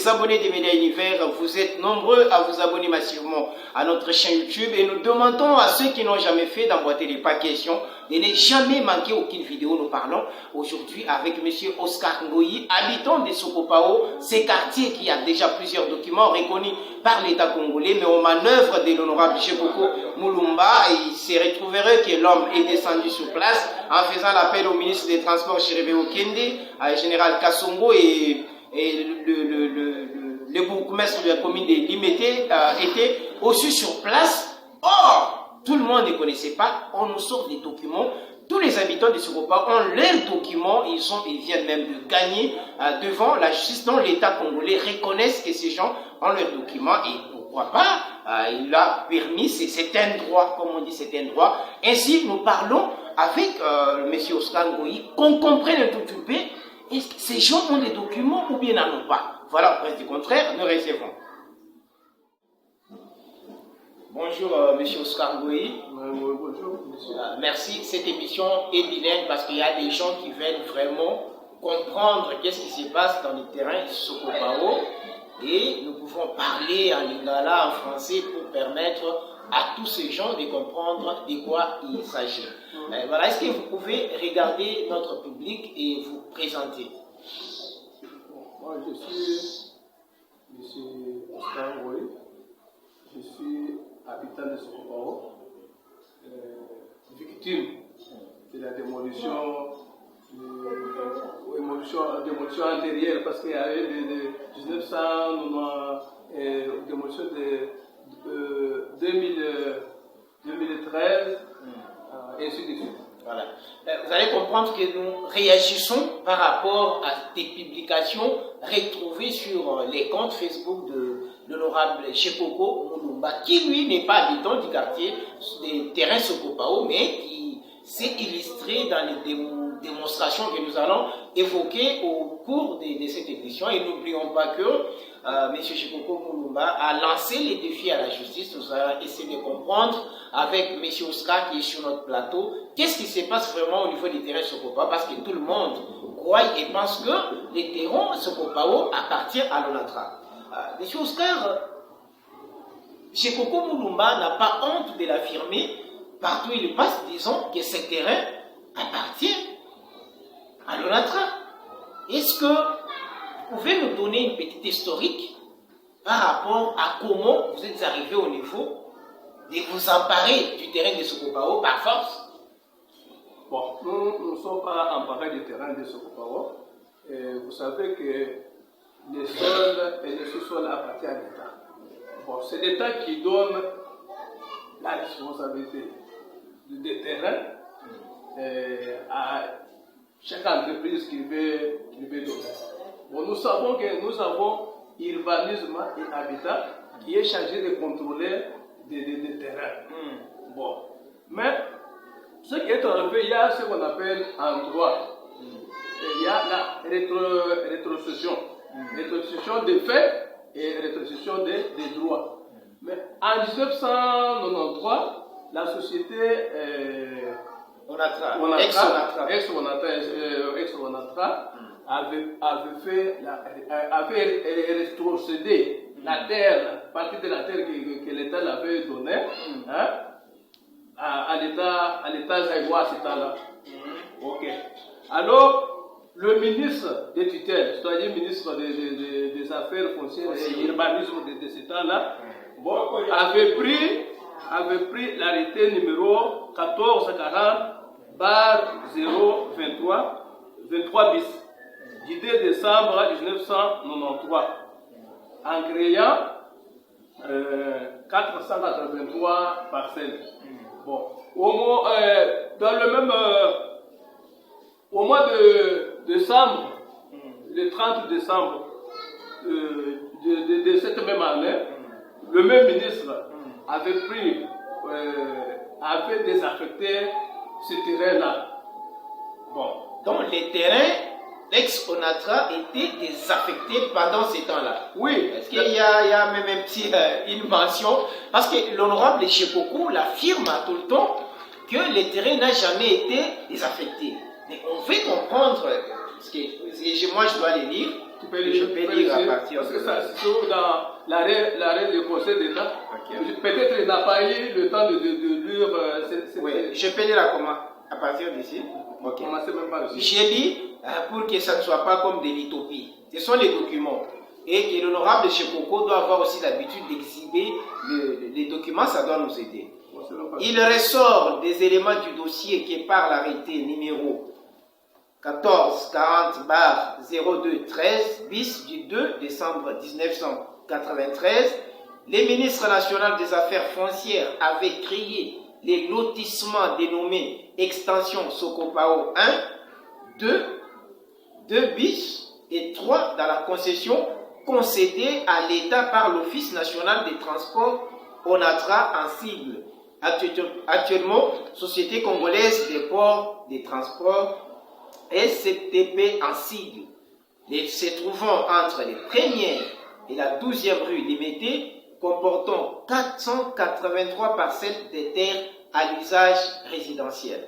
les abonnés des médias univers, vous êtes nombreux à vous abonner massivement à notre chaîne YouTube et nous demandons à ceux qui n'ont jamais fait d'emboîter les pas questions de ne jamais manquer aucune vidéo. Nous parlons aujourd'hui avec M. Oscar Ngoyi, habitant de Sokopao, ce quartier qui a déjà plusieurs documents reconnus par l'État congolais, mais aux manœuvres de l'honorable Chekoko Moulumba, il se retrouverait que l'homme est descendu sur place en faisant l'appel au ministre des Transports Chérébé Okende, à général Kassongo et le bourgmestre de la commune de Limete était aussi sur place. Or, tout le monde ne connaissait pas, on nous sort des documents. Tous les habitants de Sokopa ont leurs documents, ils viennent même de gagner devant la justice, dont l'État congolais reconnaisse que ces gens ont leurs documents et pourquoi pas, il a permis, c'est un droit, comme on dit, c'est un droit. Ainsi, nous parlons avec M. Oscar Ngoyi, qu'on comprenne un tout petit peu, est-ce que ces gens ont des documents ou bien n'en ont pas? Voilà, au reste du contraire, nous recevons. Bonjour, M. Oscar Ngoyi. Bonjour, monsieur. Merci. Cette émission est bilingue parce qu'il y a des gens qui veulent vraiment comprendre qu'est-ce qui se passe dans le terrain Sokopao. Et nous pouvons parler en lingala, en français, pour permettre à tous ces gens de comprendre de quoi il s'agit. Voilà, est-ce que vous pouvez regarder notre public et vous présenter? Moi, je suis M. Oscar Ngoyi. Je suis habitant de Sokopao, victime de la démolition antérieure, parce qu'il y avait de 1990, démolition de 2013, et ainsi de suite. Voilà. Vous allez comprendre que nous réagissons par rapport à des publications retrouvées sur les comptes Facebook de l'honorable Chekoko Moulumba, qui lui n'est pas habitant du quartier des terrains Sokopao, mais qui s'est illustré dans les démonstrations que nous allons évoquer au cours de cette édition. Et n'oublions pas que M. Chekoko Moulumba a lancé les défis à la justice. Nous allons essayer de comprendre avec M. Oscar qui est sur notre plateau qu'est-ce qui se passe vraiment au niveau des terrains Sokopao, parce que tout le monde croit et pense que les terrains Sokopao appartiennent à l'ONATRA. M. Oscar, Chekoko Moulumba n'a pas honte de l'affirmer. Partout où il passe, disons que ces terrains appartiennent à l'ONATRA. Est-ce que vous pouvez nous donner une petite historique par rapport à comment vous êtes arrivé au niveau de vous emparer du terrain de Sokopao par force? Bon, nous ne sommes pas emparés du terrain de Sokopao. Vous savez que les sols et les sous-sols appartiennent à l'État. Bon, c'est l'État qui donne la responsabilité des terrains à chaque entreprise qui veut donner. Bon, nous savons que nous avons urbanisme et habitat qui est chargé de contrôler des terrains. Bon, mais ce qui est enlevé, il y a ce qu'on appelle en droit. Il y a la rétrocession. Rétrocession des faits et rétrocession des droits. Mais en 1993, la société ex-ONATRA avait rétrocédé la terre, partie de la terre que l'État l'avait donnée, à l'État zaïrois à ce temps-là. Ok. Alors, le ministre des tutelles, c'est-à-dire ministre des Affaires foncières et urbanisme de ce temps-là, avait pris l'arrêté numéro 1440/023 bis du 2 décembre 1993 en créant 483 parcelles. Bon, au mois de décembre, le 30 décembre de cette même année, le même ministre avait désaffecté ce terrain-là. Bon, donc les terrains ex-ONATRA étaient désaffectés pendant ces temps-là. Oui. Est-ce qu'il y a même une mention? Parce que l'honorable Chekoko l'affirme tout le temps que les terrains n'ont jamais été désaffectés. Mais on veut comprendre, parce que moi je dois les lire, Je peux lire à partir parce que ça se trouve dans l'arrêt du Conseil d'État. Okay. Peut-être il n'a pas eu le temps de lire. Oui, je peux lire à partir d'ici. Okay. Même pas j'ai dit pour que ça ne soit pas comme des lithopies. Ce sont les documents. Et que l'honorable Chepoko doit avoir aussi l'habitude d'exhiber les documents, ça doit nous aider. Il ressort des éléments du dossier que par l'arrêté numéro 1440/0213 bis du 2 décembre 1993, les ministres nationaux des Affaires foncières avaient créé les lotissements dénommés Extension Sokopao 1, 2 bis et 3 dans la concession concédée à l'État par l'Office national des transports ONATRA en sigle. Actuellement, Société congolaise des ports des transports SCTP en sigle, se trouvant entre les premières et la 12e rue Limété, comportant 483 parcelles de terres à l'usage résidentiel.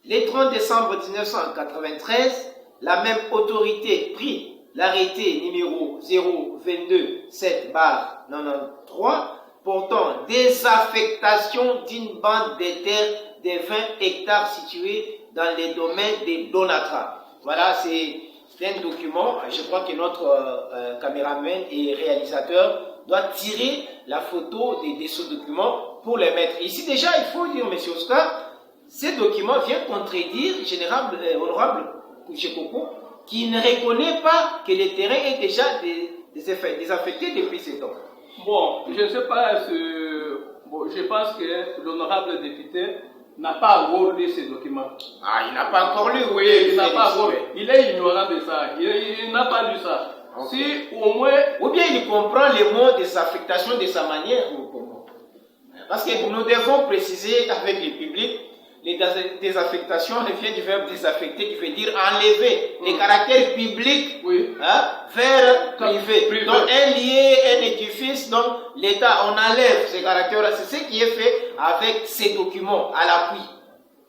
Le 30 décembre 1993, la même autorité prit l'arrêté numéro 022-7/93 portant désaffectation d'une bande de terres de 20 hectares située dans les domaines de l'ONATRA. Voilà, c'est un document. Je crois que notre caméraman et réalisateur doit tirer la photo de ce document pour les mettre. Ici déjà, il faut dire, M. Oscar, ces documents viennent contredire honorable Chepoko, qui ne reconnaît pas que le terrain est déjà désaffecté depuis 7 ans. Bon, je ne sais pas, je pense que l'honorable député n'a pas encore lu ces documents. Ah, il n'a pas encore lu? Oui, il n'a pas encore lu. Il est ignorant de ça. Il n'a pas lu ça. Okay. Si au moins... Ou bien il comprend les mots des affectations de sa manière. Parce que nous devons préciser avec le public, les désaffectations viennent du verbe désaffecter qui veut dire enlever les caractères publics vers privé. Donc un lieu, un édifice, donc l'État, on enlève ces caractères. C'est ce qui est fait avec ces documents à l'appui.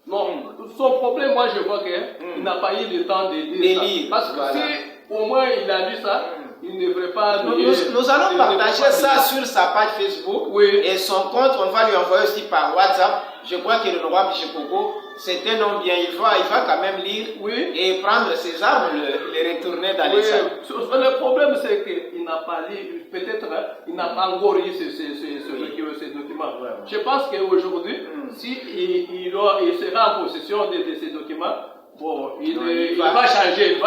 Non, son problème, moi je vois qu'il n'a pas eu le temps de lire ça. Parce que si au moins il a lu ça, il ne devrait pas... Nous allons partager ça sur sa page Facebook et son compte, on va lui envoyer aussi par WhatsApp. Je crois que l'honorable Chepoko, c'est un homme bien, il va quand même lire et prendre ses armes, les retourner dans les salles. Le problème c'est qu'il n'a pas lu, peut-être il n'a pas encore lu ces documents. Je pense qu'aujourd'hui, s'il sera en possession de ces documents, bon, il va changer.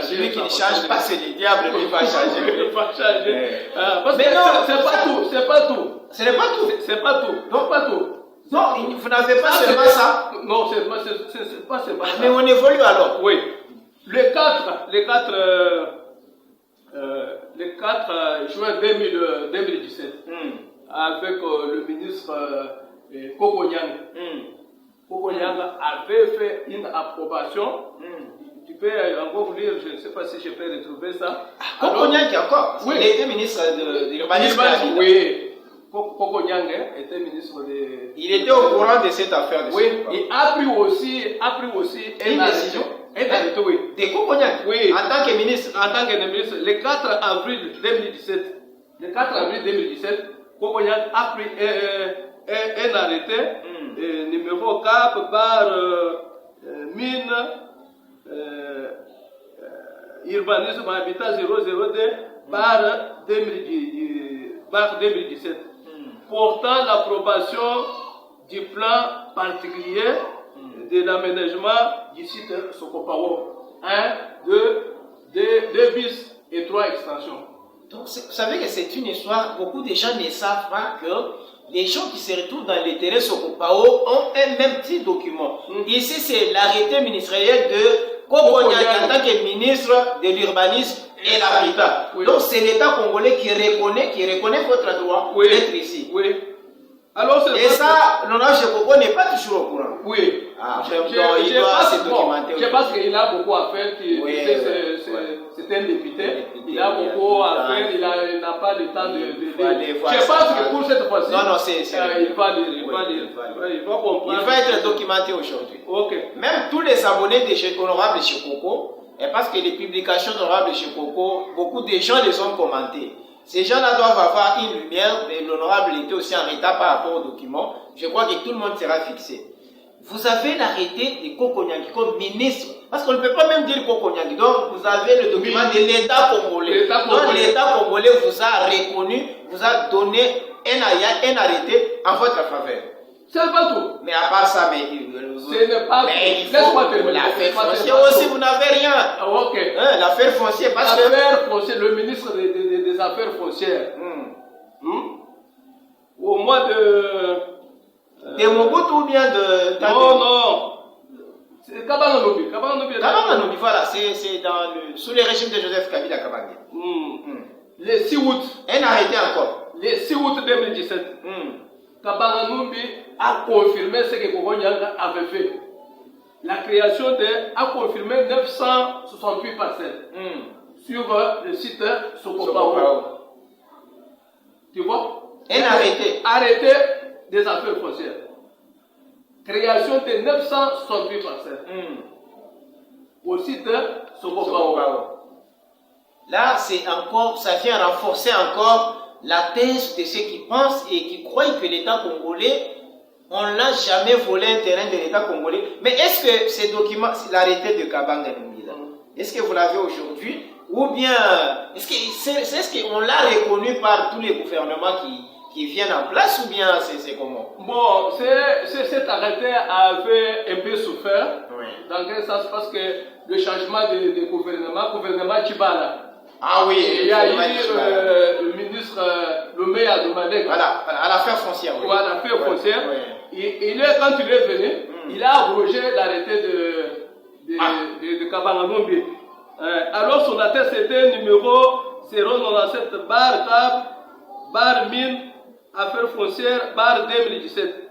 Celui qui ne change pas, c'est le diable, il va changer. Il va changer. Parce que c'est pas tout. Ce n'est pas tout. C'est pas tout. Non, pas tout. Non, vous n'avez pas seulement ça. Non, c'est pas seulement ça. Mais on évolue alors. Oui. Le 4 juin 2017, avec le ministre Koko Nyang. Koko Nyang avait fait une approbation. Tu peux encore vous lire, je ne sais pas si je peux retrouver ça. Koko Nyang encore. Il était ministre de l'urbanisme. Oui. Koko Nyang était ministre de... Il était au courant de cette affaire. Il a pris aussi une décision. De Koko Nyang. Oui. En tant que ministre. Le 4 avril 2017, Koko Nyang a pris un arrêté numéro 4/mine urbanisme habitat 002/2017 portant l'approbation du plan particulier de l'aménagement du site Sokopao 1, 2 bis et 3 extensions. Donc vous savez que c'est une histoire, beaucoup de gens ne savent pas que les gens qui se retrouvent dans les terrains Sokopao ont un même petit document. Ici, c'est l'arrêté ministériel de Koko Nyang en tant que ministre de l'urbanisme et l'habitat. Donc, c'est l'État congolais qui reconnaît votre droit d'être ici. Alors, et ça, l'honorable Chepoko n'est pas toujours au courant. Oui. Il doit se documenter. Je pense qu'il a beaucoup à faire. C'est un député. Il a beaucoup à faire. Il n'a pas le temps de je pense que pour cette fois-ci, il va comprendre. Il va être documenté aujourd'hui. Ok. Même tous les abonnés de l'honorable Chepoko Et parce que les publications d'honorable chez Coco, beaucoup de gens les ont commentées. Ces gens-là doivent avoir une lumière, mais l'honorable était aussi en retard par rapport aux documents. Je crois que tout le monde sera fixé. Vous avez l'arrêté de Koko Nyangi comme ministre, parce qu'on ne peut pas même dire Koko Nyangi. Donc vous avez le document de l'État congolais. Donc l'État congolais vous a reconnu, vous a donné un arrêté en votre faveur. C'est pas tout. Mais à part ça, mais ce n'est pas mais il faut l'affaire foncière aussi, vous n'avez rien. Ah, ok. Hein, l'affaire foncière, parce que... L'affaire foncière, le ministre des Affaires foncières, au mois de... De Mobutu ou bien de... Non. C'est Kabanga Nobi. Kabanga Nobi, voilà, c'est sous le régime de Joseph Kabila Kabanga. Le 6 août. Un arrêté encore. Le 6 août 2017. Kabanga Nobi a confirmé ce que Koko Nyanga avait fait. La création a confirmé 968 parcelles sur le site Sokopao. Tu vois? Un arrêté. Arrêté des affaires foncières. Création de 968 parcelles. Au site Sokopao. Là, c'est encore, ça vient renforcer encore la thèse de ceux qui pensent et qui croient que l'État congolais, on n'a jamais volé un terrain de l'État congolais. Mais est-ce que ces documents, l'arrêté de Kabanga Nobi, est-ce que vous l'avez aujourd'hui? Ou bien, est-ce qu'on l'a reconnu par tous les gouvernements qui viennent en place, ou bien c'est comment? Bon, cet arrêté avait un peu souffert, dans quel sens? Parce que le changement de gouvernement Tchibala. Ah oui, il y a eu le ministre, le maire a demandé. Voilà, à l'affaire foncière. Oui. Voilà, l'affaire foncière. Quand il est venu, il a abrogé l'arrêté de Kabanga Nobi. Alors son atteste était numéro 097 bar 1000 affaires foncières bar 2017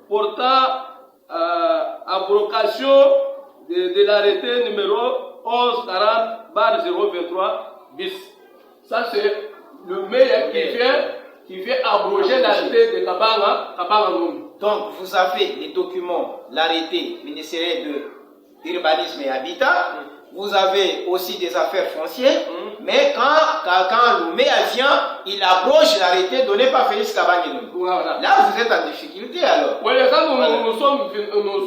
portant abrogation de l'arrêté numéro 1140 bar 023 bis. Ça c'est le maire qui vient abroger l'arrêté de Kabanga Nobi. Donc vous avez les documents, l'arrêté ministériel de l'urbanisme et habitat. Vous avez aussi des affaires foncières, mais quand le maire vient, il abroge l'arrêté donné par Félix Kabanga Nobi. Voilà. Là, vous êtes en difficulté alors. Oui, quand nous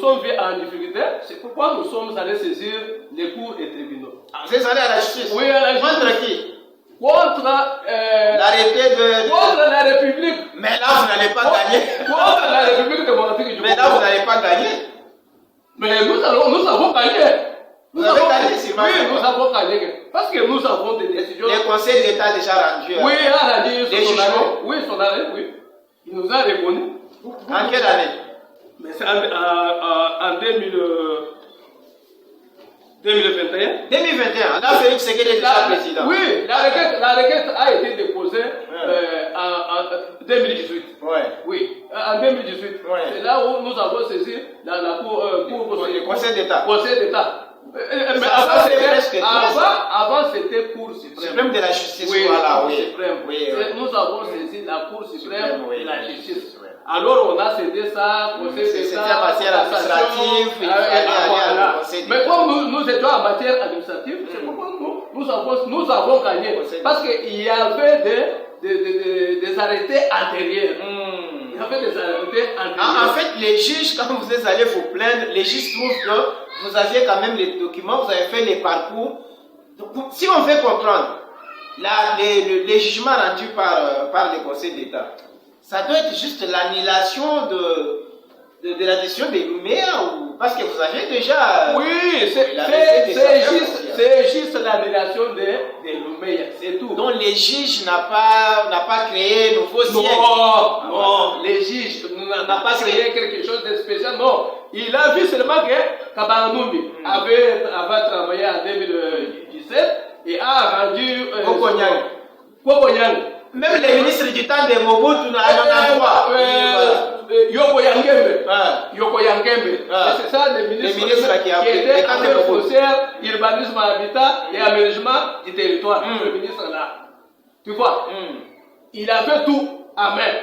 sommes en difficulté, c'est pourquoi nous sommes allés saisir les cours et tribunaux. Vous êtes allé à la justice? Oui, à la justice. Contre qui? Contre l'arrêté contre la République. Mais là, vous n'allez pas gagner. Contre la République démocratique du Congo. Mais là, vous n'allez pas gagner. Mais nous avons gagné. Vous avez gagné, c'est vrai. Oui, nous avons gagné. Parce que nous avons des décisions. Le Conseil d'État déjà rendu. Oui, a rendu son arrêt. Oui, son arrêt, oui. Il nous a reconnu. En quelle année? Mais c'est en 2021. 2021, là, Félix Tshisekedi est déjà président. Oui, la requête a été déposée en 2018. Oui, en 2018. C'est là où nous avons saisi la cour le Conseil d'État. Mais avant c'était Cour suprême de la justice. Oui, voilà, Cour suprême. Nous avons saisi la Cour suprême de la justice. Alors on a cédé ça, Conseil d'État. C'était en matière administrative. Mais comme nous étions en matière administrative, c'est pourquoi nous avons gagné. Parce qu'il y avait des arrêtés antérieurs. Il y avait des arrêtés antérieurs. En fait, les juges, quand vous êtes allés vous plaindre, les juges trouvent que vous aviez quand même les documents, vous avez fait les parcours. Donc, si on veut comprendre les jugements rendus par le Conseil d'État, ça doit être juste l'annulation de la décision des Lumières, parce que vous avez déjà... Oui, c'est juste l'annulation des Lumières, c'est tout. Donc les juges n'ont pas créé un nouveau siècle. Non, les juges n'ont pas créé quelque chose de spécial, non. Il a vu seulement que Kabanga Nobi avait travaillé en 2017 et a rendu... Koko Nyanga. Même les ministres du temps de Mobutu n'ont pas. Yoko Yangembe. C'est ça les ministres qui étaient affaires foncières, urbanisme, habitat et aménagement du territoire. Le ministre là. Tu vois, il a fait tout à main.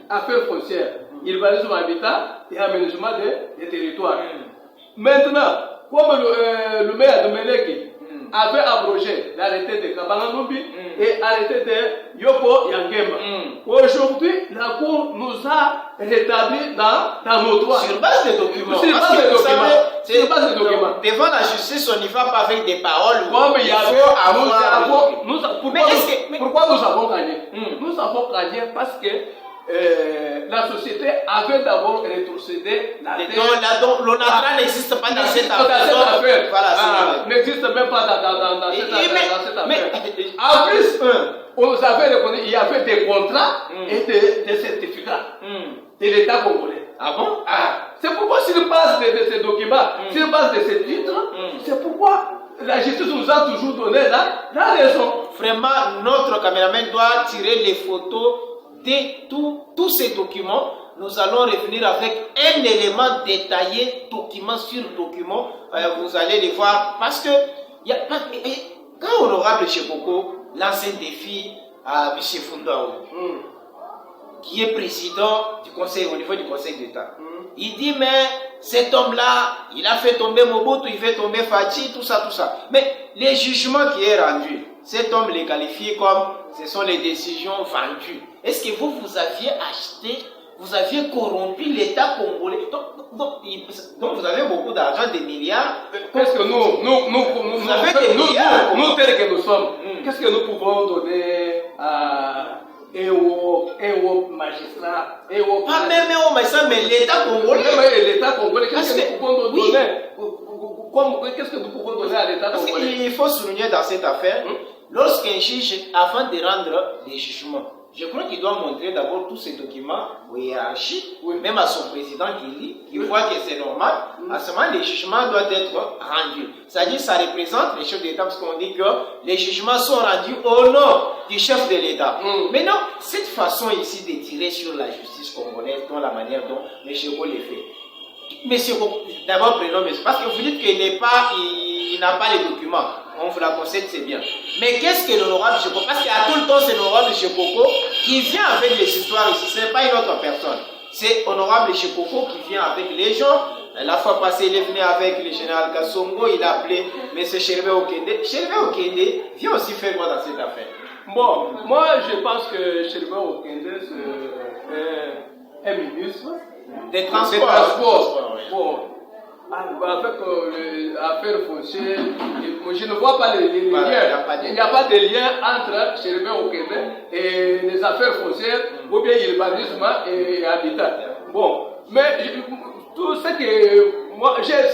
Affaires foncières, urbanisme, habitat et aménagement des territoires. Maintenant, comme le maire de Meneki avait abrogé l'arrêté de Kabanganumbi et arrêté de Yoko Yangema. Aujourd'hui, la Cour nous a rétabli dans nos droits. Sur base des documents. Sur base des documents. Sur base des documents. Devant la justice, on n'y va pas avec des paroles. Comme il y avait, pourquoi nous avons gagné? Nous avons gagné parce que la société avait d'abord rétrocédé la terre. L'ONATRA n'existe pas dans cette affaire. Voilà, n'existe même pas dans cette affaire. En plus, on nous avait reconnu, il y avait des contrats et des certificats de l'État congolais. Ah bon? C'est pourquoi sur base de ces documents, sur base de ces titres, c'est pourquoi la justice nous a toujours donné la raison. Vraiment, notre caméraman doit tirer les photos de tous ces documents. Nous allons revenir avec un élément détaillé, document sur document. Vous allez les voir. Parce que, quand Honorable Cheboko lance un défi à M. Fundao, qui est président du conseil, au niveau du conseil d'État, il dit, mais cet homme-là, il a fait tomber Mobutu, il fait tomber Fachi, tout ça. Mais les jugements qui est rendu, cet homme les qualifie comme ce sont les décisions vendues. Est-ce que vous aviez acheté, vous aviez corrompu l'État congolais? Donc vous avez beaucoup d'argent, des milliards. Qu'est-ce que nous tels que nous sommes, qu'est-ce que nous pouvons donner à un haut magistrat, pas même un haut magistrat, mais l'État congolais. L'État congolais, qu'est-ce que nous pouvons donner? Qu'est-ce que nous pouvons donner à l'État congolais? Parce qu'il faut souligner dans cette affaire, lorsqu'un juge, avant de rendre des jugements, je crois qu'il doit montrer d'abord tous ces documents aux hiérarchies, même à son président qui lit, qui voit que c'est normal. À ce moment, les jugements doivent être rendus. C'est-à-dire, ça représente les chefs d'État, parce qu'on dit que les jugements sont rendus au nom du chef de l'État. Maintenant, cette façon ici de tirer sur la justice congolaise, dans la manière dont M. Cheboko le fait. Monsieur, d'abord prenons monsieur, parce que vous dites qu'il n'a pas les documents. On vous la concède, c'est bien. Mais qu'est-ce que l'honorable Cheboko? Parce qu'à tout le temps, c'est l'honorable Cheboko qui vient avec les histoires ici. Ce n'est pas une autre personne. C'est honorable Cheboko qui vient avec les gens. La fois passée, il est venu avec le général Kassongo. Il a appelé M. Chervé Okende. Chervé Okende vient aussi faire quoi dans cette affaire? Bon, moi, je pense que Chervé Okende, c'est un ministre des transports. Bon, avec l'affaire foncière, je ne vois pas les liens. Il n'y a pas de lien entre Chervé Okende et les affaires foncières, ou bien l'urbanisme et l'habitat. Bon, mais tout ce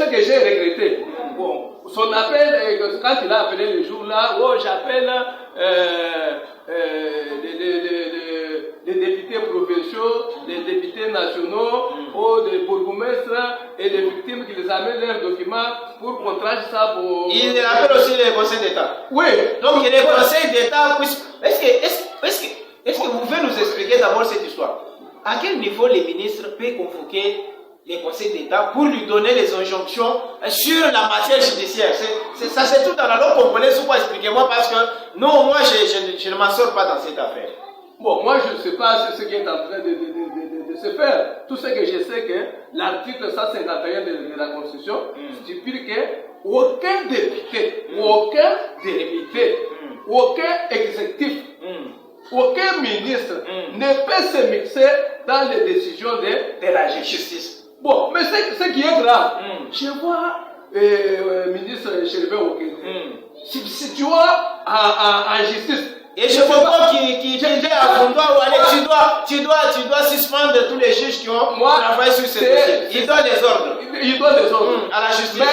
que j'ai regretté, bon, son appel, quand il a appelé le jour-là, j'appelle les députés provinciaux, les députés nationaux, des bourgmestres et les victimes qui les amènent leurs documents pour qu'on trace ça pour... Il appelle aussi les conseils d'État. Oui. Donc les conseils d'État... Est-ce que vous pouvez nous expliquer d'abord cette histoire? À quel niveau les ministres peuvent convoquer les conseils d'État pour lui donner les injonctions sur la matière judiciaire? Ça c'est tout dans la loi congolaise, ou pas? Expliquez-moi, parce que non, moi je ne m'en sors pas dans cette affaire. Bon, moi je ne sais pas ce qui est en train de se faire. Tout ce que je sais que l'article 151 de la Constitution stipule que aucun député, aucun exécutif, aucun ministre ne peut se mixer dans les décisions de la justice. Bon, mais ce qui est grave, je vois ministre Chervé Okende situé en justice. Et je vois qui dit à Fondoi, tu dois suspendre tous les juges qui ont travaillé sur ce dossier. Il donne des ordres. À la justice.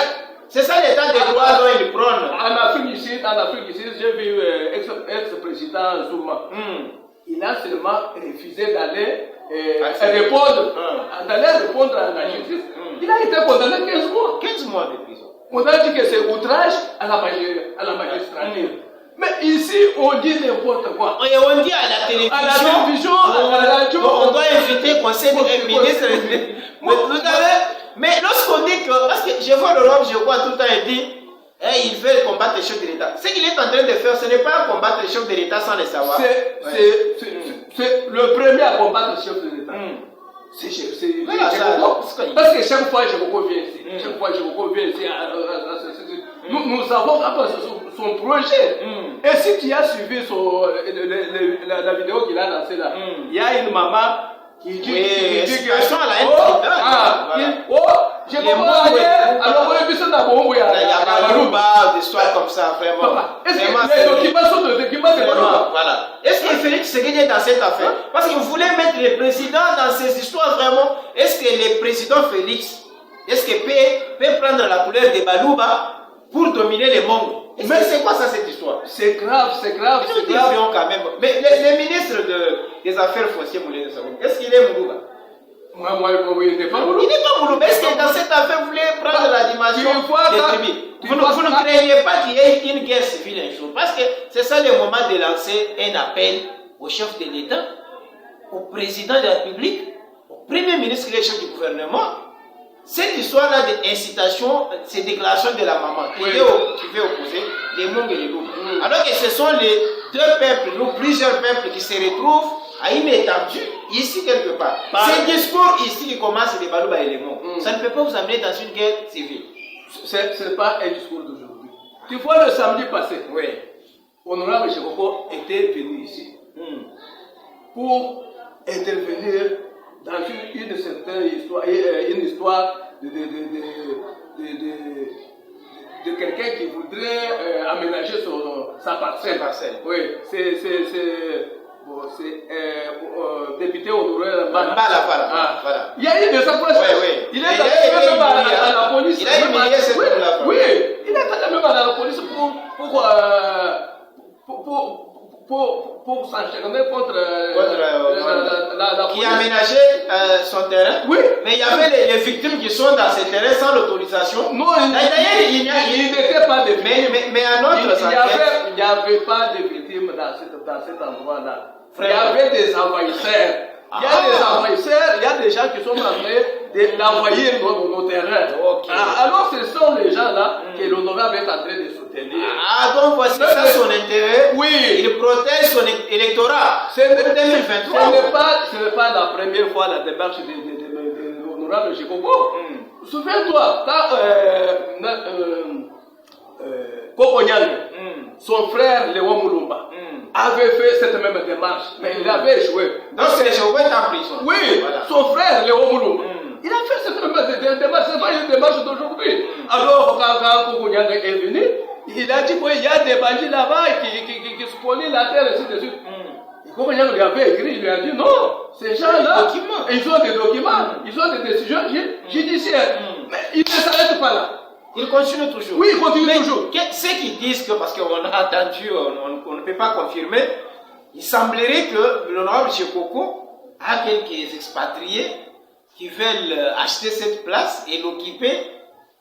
C'est ça l'état des droits dont il prône. En Afrique ici, j'ai vu ex-président Zuma. Il a seulement refusé d'aller répondre à la justice. Il a été condamné 15 mois. 15 mois de prison. On a dit que c'est outrage à la magistrature. Mais ici, on dit n'importe quoi. Et on dit à la télévision, à la radio, on doit inviter le conseil des ministres. Vous savez, mais lorsqu'on dit que, parce que je vois l'Europe, je vois tout le temps, il dit, il veut combattre les chefs de l'État. Ce qu'il est en train de faire, ce n'est pas combattre les chefs de l'État sans le savoir. C'est le premier à combattre les chefs de l'État. Parce que chaque fois, Cheboko vient ici. Nous avons, son projet. Et si tu as suivi la vidéo qu'il a lancée là, il y a une maman qui dit que je comprends rien. Alors, il y a des histoires comme ça, vraiment. Est-ce que les documents sont des documents de voilà. Est-ce que Félix Tshisekedi est dans cette affaire? Parce qu'il voulait mettre le président dans ces histoires vraiment. Est-ce que le président Félix, est-ce qu'il peut prendre la couleur de Balouba pour dominer les mondes? Mais c'est quoi ça cette histoire? C'est grave. Quand même. Mais le ministre des Affaires foncières, est-ce qu'il est Moulouba? Moi, il n'est pas Moulouba. Il n'est pas Moulouba. Est-ce que dans cette affaire, vous voulez prendre la dimension des tribus? Vous ne craignez pas qu'il y ait une guerre civile un jour? Parce que c'est ça le moment de lancer un appel au chef de l'État, au président de la République, au premier ministre qui est chef du gouvernement. Cette histoire-là d'incitation, ces déclarations de la maman qui veut opposer les Hmong et les Loups. Alors que ce sont les deux peuples, ou plusieurs peuples qui se retrouvent à une étendue, ici quelque part. C'est le discours ici qui commence les Balouba et les Hmong. Ça ne peut pas vous amener dans une guerre civile. Ce n'est pas un discours d'aujourd'hui. Tu vois, le samedi passé, Honorable Chekoko était venu ici pour intervenir dans une certaine histoire, de quelqu'un qui voudrait aménager sa parcelle. Oui, c'est député honoraire voilà. Il y a eu des approches. Il est allé même à la police. Il a humilié cette là. Oui, il est allé même à la police pour s'enchaîner contre la qui a aménagé son terrain. Oui. Mais il y avait les victimes qui sont dans ces terrains sans l'autorisation. Non, il n'était pas de victimes. Mais à notre il n'y avait pas de victimes dans cet endroit-là. Il y avait des envahisseurs. Il y a des envahisseurs, il y a des gens qui sont en train d'envahir nos terrains. Alors ce sont les gens-là que l'honorable est en train de soutenir. Donc voici ça son intérêt. Oui. Il protège son électorat. Ce n'est pas la première fois la démarche de l'honorable Chekoko. Souviens-toi, quand Koko Nyang, son frère Léon Moulumba, avait fait cette même démarche, mais il avait échoué. Donc c'est Chekoko est en prison. Oui, son frère Léon Moulumba. Il a fait cette même démarche, ce n'est pas une démarche d'aujourd'hui. Alors, quand Koko Nyang est venu, il a dit qu'il y a des bandits là-bas qui spolient la terre, et ainsi de suite. Koko Nyang lui avait écrit, il lui a dit non, ces gens-là, ils ont des documents, ils ont des décisions judiciaires. Mais ils ne s'arrêtent pas là. Il continue toujours. Oui, il continue toujours. Ceux qui disent que, parce qu'on a entendu, on ne peut pas confirmer, il semblerait que l'honorable Chekoko a quelques expatriés qui veulent acheter cette place et l'occuper,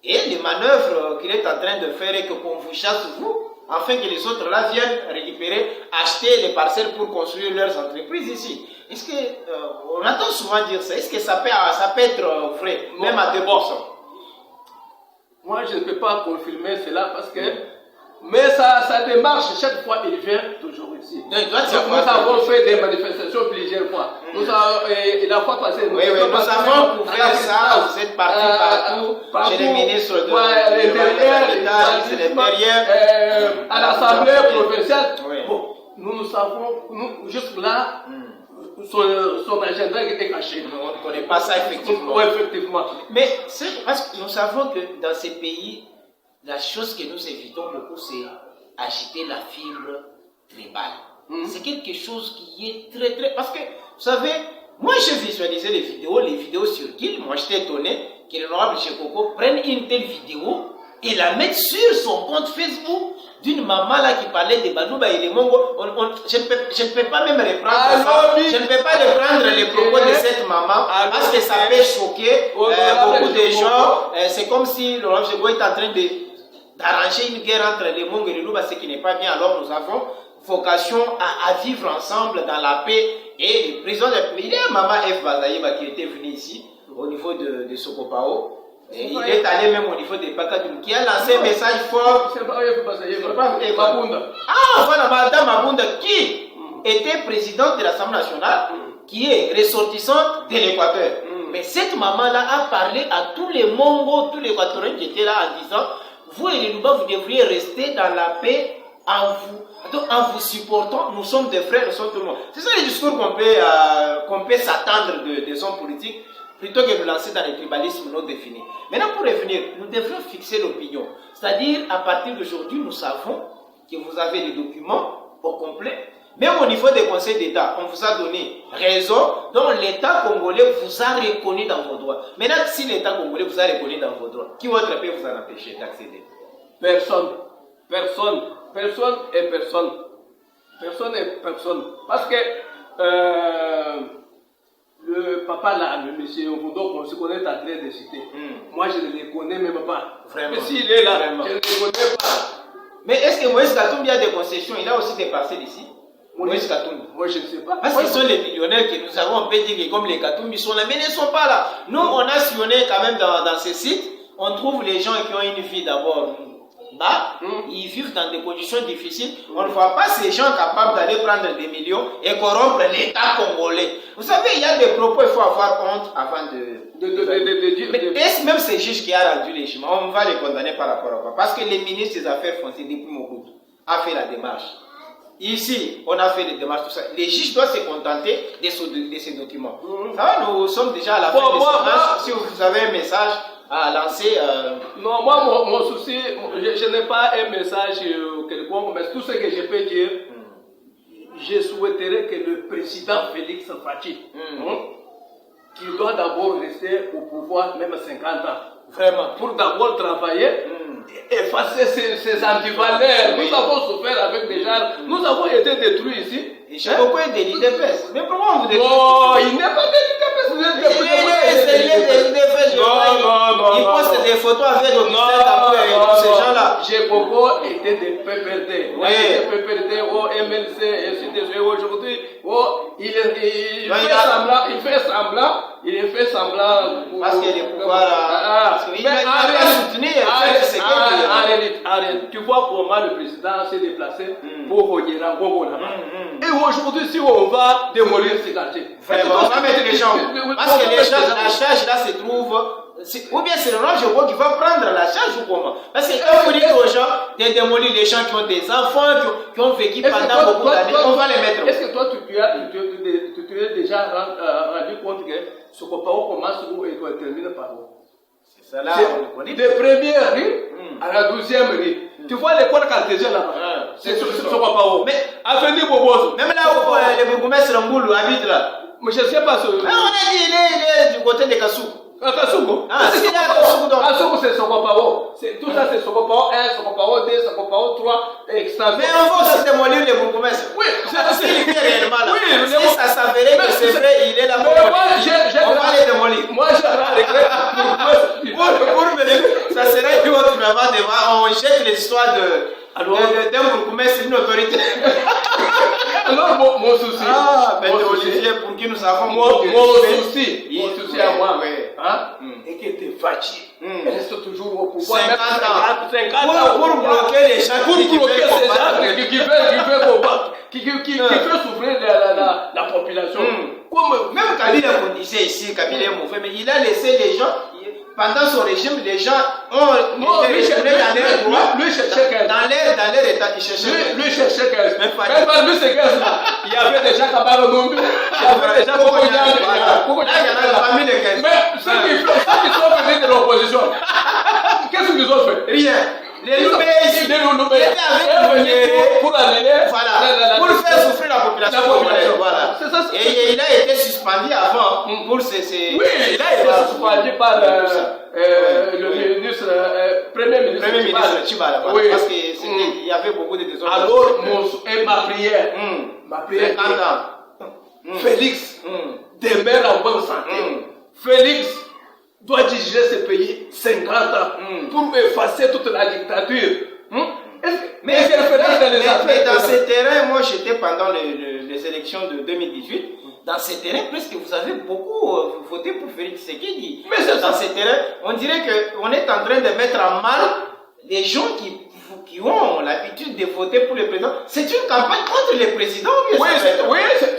et les manœuvres qu'il est en train de faire et qu'on vous chasse vous, afin que les autres là viennent récupérer, acheter les parcelles pour construire leurs entreprises ici. Est-ce que, on entend souvent dire ça, est-ce que ça peut être vrai, même à 2%? Moi, je ne peux pas confirmer cela parce que, mais ça démarche, chaque fois il vient toujours ici. Nous avons fait des manifestations plusieurs fois. La fois passée, nous avons couvert ça, vous êtes partis partout, chez les ministres de l'Intérieur, à l'Assemblée provinciale. Bon, nous savons, jusque-là, son agenda est caché. On ne connaît pas ça effectivement. Oui, effectivement. Mais c'est parce que nous savons que dans ces pays, la chose que nous évitons beaucoup, c'est acheter la fibre tribale. C'est quelque chose qui est très très... Parce que, vous savez, moi j'ai visualisé les vidéos sur Kill, moi j'étais étonné que l'honorable Chekoko prenne une telle vidéo et la mette sur son compte Facebook d'une maman là qui parlait des Balouba et des Mongo. Je ne peux pas même reprendre ça. Je ne peux pas reprendre les propos de cette maman parce que ça peut choquer beaucoup de gens. C'est comme si l'honorable Chekoko est en train d'arranger une guerre entre les Mongo et les Louba, ce qui n'est pas bien. Alors nous avons vocation à vivre ensemble dans la paix et les prisons. Il y a maman F. Bazaïba qui était venue ici au niveau de Sokopao. Et il est allé même au niveau des Pakadoum, qui a lancé un message fort. C'est pas Mabunda. Ah, voilà, Madame Mabunda, qui était présidente de l'Assemblée nationale, qui est ressortissante de l'Équateur. Mais cette maman-là a parlé à tous les Mongos, tous les Équatoriens qui étaient là en disant, vous et les Luba, vous devriez rester dans la paix en vous supportant. Nous sommes des frères, nous sommes tout le monde. C'est ça le discours qu'on peut s'attendre des hommes politiques, plutôt que de lancer dans les tribalismes non définis. Maintenant, pour revenir, nous devrions fixer l'opinion. C'est-à-dire, à partir d'aujourd'hui, nous savons que vous avez les documents au complet. Même au niveau des conseils d'État, on vous a donné raison, donc l'État congolais vous a reconnu dans vos droits. Maintenant, si l'État congolais vous a reconnu dans vos droits, qui autre peut vous en empêcher d'accéder? Personne. Personne. Personne et personne. Personne et personne. Parce que le papa là, le monsieur Ovundo, on se connaît en train de citer. Moi, je ne les connais même pas. Vraiment. Mais s'il est là, Vraiment. je ne les connais pas. Mais est-ce que Moïse Katumbi a des concessions? Il a aussi des parcelles ici? Moïse Katumbi. Moi, je ne sais pas. Parce qu'ils sont les millionnaires que nous avons, on peut dire que comme les Katumbi sont là, mais ils ne sont pas là. Nous, on a sillonné quand même dans ces sites, on trouve les gens qui ont une vie d'abord bas, ils vivent dans des conditions difficiles. On ne voit pas ces gens capables d'aller prendre des millions et corrompre l'État congolais. Vous savez, il y a des propos, il faut avoir honte avant de dire. Mais est-ce même ces juges qui a rendu les jugements, on va les condamner par rapport à quoi? Parce que les ministres des Affaires foncières, depuis Mobutu, a fait la démarche. Ici, on a fait des démarches, tout ça. Les juges doivent se contenter de ces documents. Ça va, nous sommes déjà à la fin de séance. Si vous avez un message à lancer. Non, moi, mon souci, je n'ai pas un message quelconque, mais tout ce que je peux dire, je souhaiterais que le président Félix Fachi, qui doit d'abord rester au pouvoir même 50 ans, vraiment, pour d'abord travailler, effacer ces antivaleurs. Nous avons souffert avec des gens, nous avons été détruits ici. Et chez beaucoup de l'IDPS. Mais pourquoi vous détruisez? Non, il n'est pas de l'IDPS. Non. Il poste des photos avec le ces gens-là. J'ai beaucoup été des PPRD. Oui. Des PPRD au MLC, et ainsi de suite. Aujourd'hui, il fait semblant. Parce qu'il y a des pouvoirs. Mais arrête. Tu vois comment le président s'est déplacé pour Onyera Gogo là-bas. Et aujourd'hui, si on va démolir ces quartiers, vraiment, on va mettre les gens. Parce que les gens, la charge là se trouve. Ou bien c'est le Range qui va prendre la charge ou comment? Parce que quand vous dites aux gens de démolir les gens qui ont des enfants, qui ont vécu pendant beaucoup d'années, on va les mettre. Est-ce que toi, tu es déjà rendu compte que ce Kopao commence où et termine par où? C'est ça là, on le connaît. De première rue à la 12e rue. Tu vois l'école cartésienne là-bas. C'est ce Kopao. Mais avenue Bobozo. Même là où le bourgmestre Mboulou habite là. Mais je ne sais pas ce. On a dit il est du côté de Kassou. Kasuko. C'est là Kasuko donc. Kasuko c'est Sokopao. Tout ça c'est Sokopao 1, Sokopao 2, Sokopao 3, extension. Mais on va aussi démolir les bourgmestres. Oui, c'est ce qu'il est réellement là. Oui, si ça s'avérait que c'est vrai, il est là pour on va les démolir. Moi j'ai un regret. Ça serait une autre débat. On jette l'histoire d'un bourgmestre, une autorité. Alors mon souci. Pour qui nous avons mon souci à moi, et qui était fatigué. Reste toujours au pouvoir. 50 ans. Pour bloquer les gens qui fait souffrir la population. Même Kabila qu'on disait ici, Kabila est mauvais, mais il a laissé les gens. Pendant son régime, les gens ont été retournés dans leur droit. Lui cherchait dans leur état, il cherchait. Lui cherchait 15. Même parmi ces 15 là, il y avait des gens qui avaient renommé. Il y avait des gens qui avaient là, il y en a parmi les 15. Mais ceux qui sont venus de l'opposition, qu'est-ce qu'ils ont fait? Rien. Les Loubés ici, étaient avec pour annuler, pour faire souffrir la population. Voilà. Et il a été suspendu avant pour ces. Oui, il a été suspendu par le ministre, premier ministre Tchibala. Oui. Parce qu'il y avait beaucoup de désordres. Alors, ma prière, Félix demeure en bonne santé. Félix doit diriger ce pays 50 ans pour effacer toute la dictature. Mais dans ces terrains, moi j'étais pendant les élections de 2018, dans ces terrains, presque vous avez beaucoup voté pour Félix Tshisekedi. Mais dans ces terrains, on dirait qu'on est en train de mettre en mal les gens qui ont l'habitude de voter pour le président. C'est une campagne contre le président. Oui,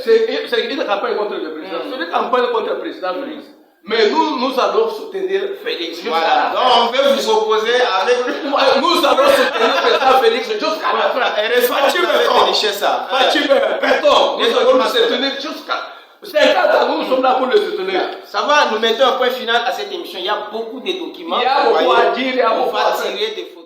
c'est une campagne contre le président. C'est une campagne contre le président Félix. Mais nous allons soutenir Félix. Voilà, donc on veut vous opposer avec lui. Nous allons soutenir le président Félix jusqu'à la fin. Et respectez ça. Nous allons le soutenir jusqu'à 50 ans, nous sommes là pour le soutenir. Ça va, nous mettons un point final à cette émission. Il y a beaucoup de documents. Il y a beaucoup à dire, il y a beaucoup à faire. tirer des photos.